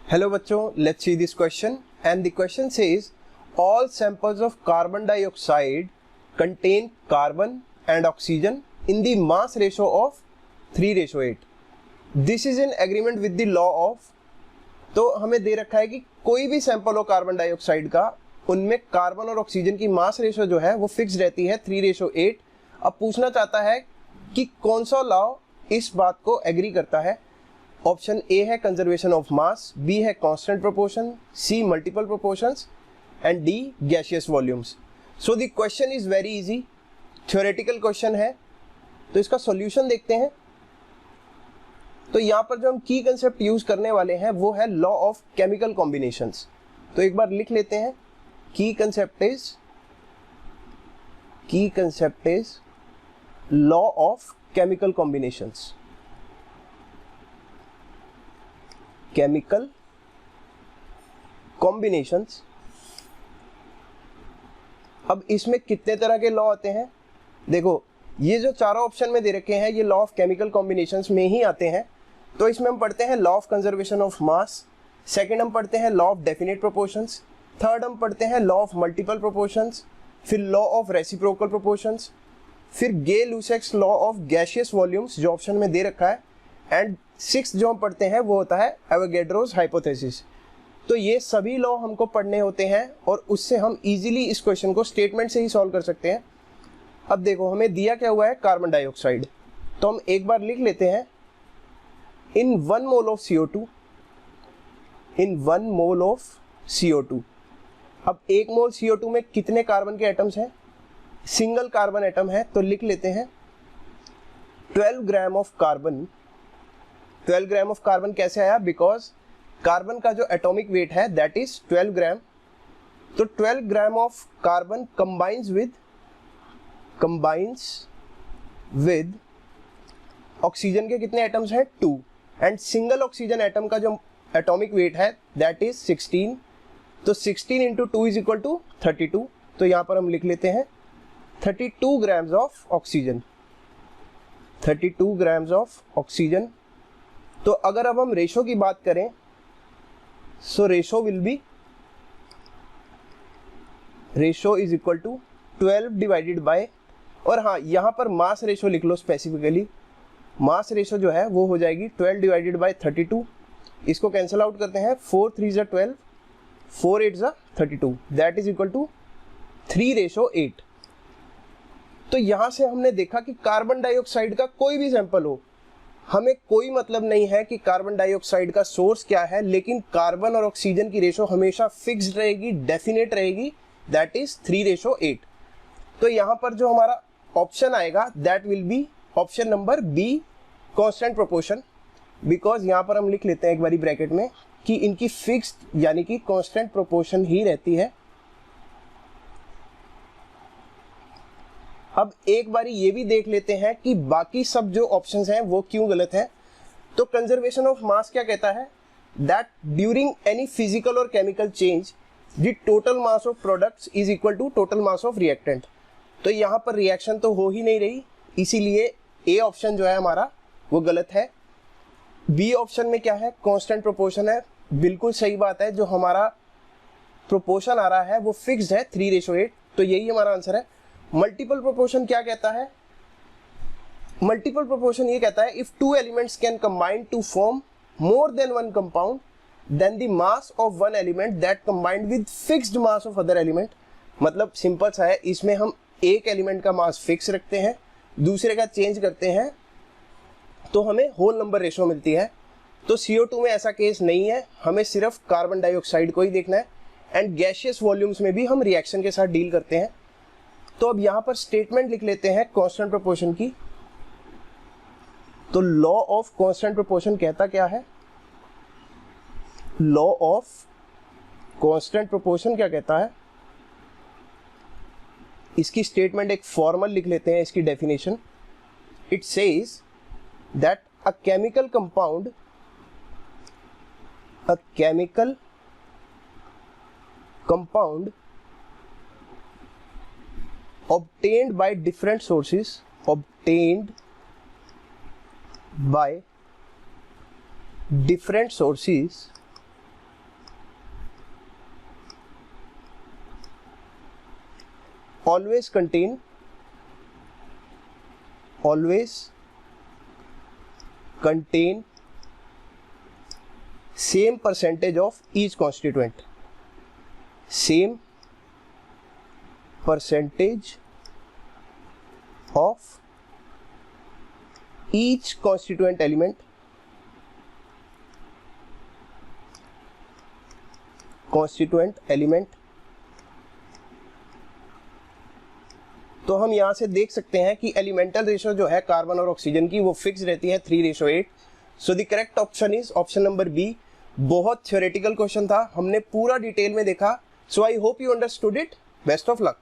Hello बच्चों, let's see this question and the question says all samples of carbon dioxide contain carbon and oxygen in the mass ratio of 3:8. This is in agreement with the law of, तो हमें दे रखा है कि कोई भी sample हो carbon dioxide का, उनमें कार्बन और ऑक्सीजन की मास रेशो जो है वो फिक्स रहती है 3:8. अब पूछना चाहता है कि कौन सा लॉ इस बात को एग्री करता है. ऑप्शन ए है कंजर्वेशन ऑफ मास, बी है constant proportion, C multiple proportions and D gaseous volumes. So the question is very easy, theoretical question है. तो इसका सॉल्यूशन देखते हैं. तो यहाँ पर जो हम की कंसेप्ट यूज करने वाले हैं वो है लॉ ऑफ केमिकल कॉम्बिनेशंस. तो एक बार लिख लेते हैं. की concept is law of chemical combinations. Chemical combinations. अब इसमें कितने तरह के लॉ आते हैं? देखो, ये जो चारों ऑप्शन में दे रखे हैं ये लॉ ऑफ केमिकल कॉम्बिनेशंस में ही आते हैं. तो इसमें हम पढ़ते हैं law of conservation of mass, second हम पढ़ते हैं law of definite proportions, third हम पढ़ते हैं लॉ ऑफ मल्टीपल प्रोपोर्शंस, फिर लॉ ऑफ रेसिप्रोकल प्रोपोर्शंस, फिर गे-लुसेक्स लॉ ऑफ गैसियस वॉल्यूम्स जो ऑप्शन में दे रखा है, एंड सिक्स जो हम पढ़ते हैं वो होता है एवोगैड्रोस हाइपोथेसिस. तो ये सभी लॉ हमको पढ़ने होते हैं और उससे हम इजीली इस क्वेश्चन को स्टेटमेंट से ही सॉल्व कर सकते हैं. अब देखो, हमें दिया क्या हुआ है कार्बन डाइऑक्साइड. तो हम एक बार लिख लेते हैं इन 1 मोल ऑफ CO2. अब 1 मोल CO2 में कितने कार्बन के एटम्स हैं? सिंगल कार्बन एटम है, तो लिख लेते हैं 12 gram of carbon. 12 gram of carbon कैसे आया? बिकॉज कार्बन का जो एटॉमिक वेट है दैट इज 12 ग्राम. तो 12 gram of carbon combines with oxygen के कितने एटम्स हैं? 2. एंड सिंगल ऑक्सीजन एटम का जो एटॉमिक वेट है दैट इज 16. तो 16 इंटू 2 इज इक्वल टू 32. तो यहाँ पर हम लिख लेते हैं 32 grams of oxygen. 32 grams of oxygen. तो अगर अब हम रेशो की बात करें, so ratio is equal to 12 divided by, और हाँ यहाँ पर मास रेशो लिख लो स्पेसिफिकली. मास रेशो जो है वो हो जाएगी 12 डिवाइडेड बाय 32. इसको कैंसिल आउट करते हैं. 4 3 ज़ा 12, 4 8 ज़ा 32, दैट इज इक्वल टू 3:8. तो यहाँ से हमने देखा कि कार्बन डाइऑक्साइड का कोई भी सैंपल हो, हमें कोई मतलब नहीं है कि कार्बन डाइऑक्साइड का सोर्स क्या है, लेकिन कार्बन और ऑक्सीजन की रेशो हमेशा फिक्स्ड रहेगी, डेफिनेट रहेगी, दैट इज 3:8. तो यहाँ पर जो हमारा ऑप्शन आएगा that will be option number B, constant proportion. Because यहाँ पर हम लिख लेते हैं एक बारी ब्रैकेट में कि इनकी फिक्स्ड यानी कि कांस्टेंट प्रोपोर्शन ही रहती है. अब एक बारी ये भी देख लेते हैं कि बाकी सब जो ऑप्शंस हैं वो क्यों गलत हैं. तो कंजर्वेशन ऑफ मास क्या कहता है? दैट ड्यूरिंग एनी फिजिकल और chemical change the total mass of products is equal to total mass of reactant. तो यहाँ पर रिएक्शन तो हो ही नहीं रही, इसीलिए ए ऑप्शन जो है हमारा वो गलत है. बी ऑप्शन में क्या है? कांस्टेंट प्रोपोर्शन है. बिल्कुल सही बात है, जो हमारा प्रोपोर्शन आ रहा है वो फिक्स्ड है 3:8. तो यही हमारा आंसर है. मल्टीपल प्रोपोर्शन क्या कहता है? मल्टीपल प्रोपोर्शन ये कहता है if 2 elements can combine to form more than 1 compound then the mass of 1 element that combined with fixed mass of other element. मतलब सिंपल सा है, इसमें हम एक एलिमेंट का मास फिक्स रखते हैं, दूसरे का चेंज करते हैं, तो हमें होल नंबर रेशो मिलती है. तो CO2 में ऐसा केस नहीं है, हमें सिर्फ कार्बन डाइऑक्साइड को ही देखना है. एंड गैसियस वॉल्यूम्स में भी हम रिएक्शन के साथ डील करते हैं. तो अब यहाँ पर स्टेटमेंट लिख लेते हैं कांस्टेंट प्रोपोर्शन की. तो लॉ ऑफ कांस्टेंट प्रोपोर्शन कहता क्या है? लॉ ऑफ कांस्टेंट प्रोपोर्शन क्या कहता है? इसकी स्टेटमेंट एक फॉर्मल लिख लेते हैं, इसकी definition. It says that a chemical compound obtained by different sources always contain same percentage of each constituent, same percentage of each constituent element, तो हम यहां से देख सकते हैं कि एलिमेंटल रेशो जो है कार्बन और ऑक्सीजन की वो फिक्स रहती है 3:8। So the correct option is option number B. बहुत थ्योरेटिकल क्वेश्चन था, हमने पूरा डिटेल में देखा। So I hope you understood it. Best of luck.